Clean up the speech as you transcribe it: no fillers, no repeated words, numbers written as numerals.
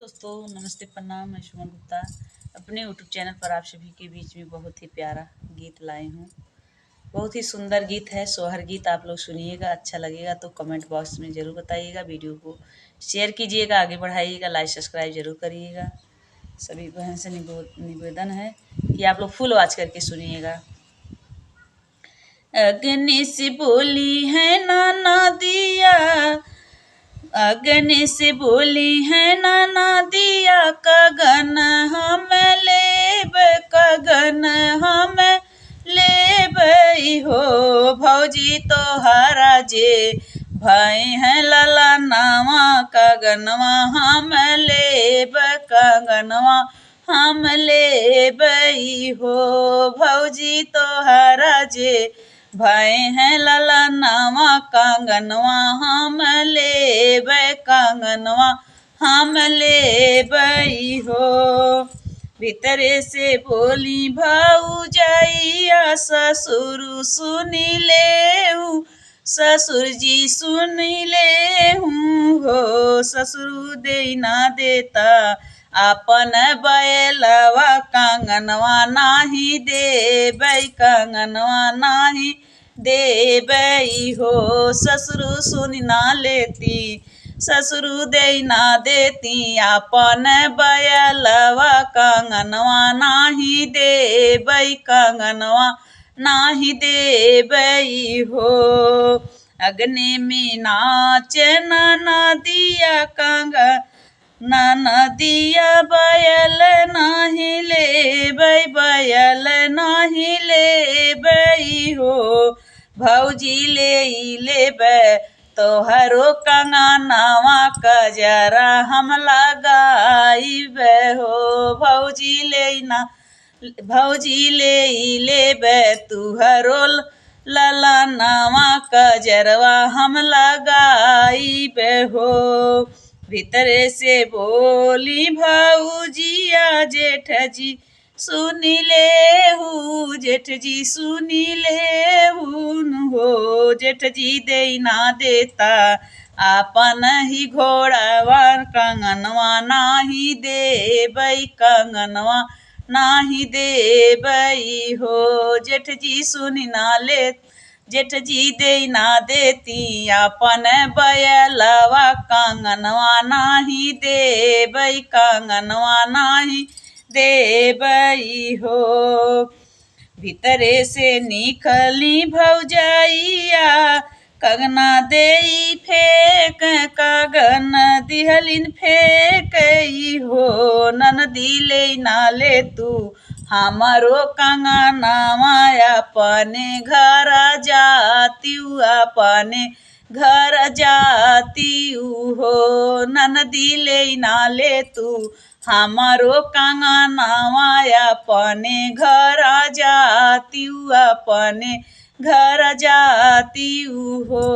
दोस्तों नमस्ते प्रणाम। मैं सुमन गुप्ता अपने यूट्यूब चैनल पर आप सभी के बीच में बहुत ही प्यारा गीत लाई हूँ। बहुत ही सुंदर गीत है, सोहर गीत। आप लोग सुनिएगा, अच्छा लगेगा तो कमेंट बॉक्स में ज़रूर बताइएगा। वीडियो को शेयर कीजिएगा, आगे बढ़ाइएगा, लाइक सब्सक्राइब जरूर करिएगा। सभी बहन से निवेदन है कि आप लोग फुल वॉच करके सुनिएगा। अग्नि से बोली है नाना दिया, अग्नि से बोली है नाना दिया, कगन हम लेब, कगन हम लेब हो। भौजी तोहरा जे भाई है लला नावा, कगनवा हम लेब, कगनवा हम लेब हो। भौजी तोहरा जे भाई हैं लला नावा, कंगनवा हम लेबै, कंगनवा हम लेबै हो। भीतरे से बोली भौजैया, ससुर सुनी लेहू, ससुर जी सुनी लेहूँ हो। ससुर दे ना देता अपन बैलवा, कंगनवा नाही देबै, कंगनवा नाही देबै हो। ससुर सुन ना लेती, ससुर दे ना देती अपन बैलवा, कंगनवा नाही देबै, कंगनवा नाही देबै हो। अग्नि में नाच नदिया, नदिया बैल नाही लेबै, बैल नाही लेबै हो। भौजी ले लेबै तोहरो कंगनवा, कजरा हम लगाइबै हो। भौजी लेना, भौजी ले लेबै तुहरो लला नावा, कजरवा हम लगाइबै हो। भीतरे से बोली भौजिया, जेठ जी सुनी लेहू, जेठ जी सुनी लेहून हो। जेठ जी दे ना देता अपन ही घोड़ावा, कंगनवा नाही देबै, कंगनवा नाही देबै हो। जेठ जी सुनी ना ले, जेठ जी दे ना देती अपन बैलवा, कंगनवा नाही देबै, कंगनवा नाही देबै हो। भीतरे से निकली भौजैया, कंगना देई फेंक, कगन दिहलिन फेंक हो। ननदी ले ना ले तू हमारो कंगनवा, अपने घर जाती, अपने घर जाती हो। ननदी ले ना ले तू हमारो कंगनवा, अपने घर जाती, अपने घर जाती हो।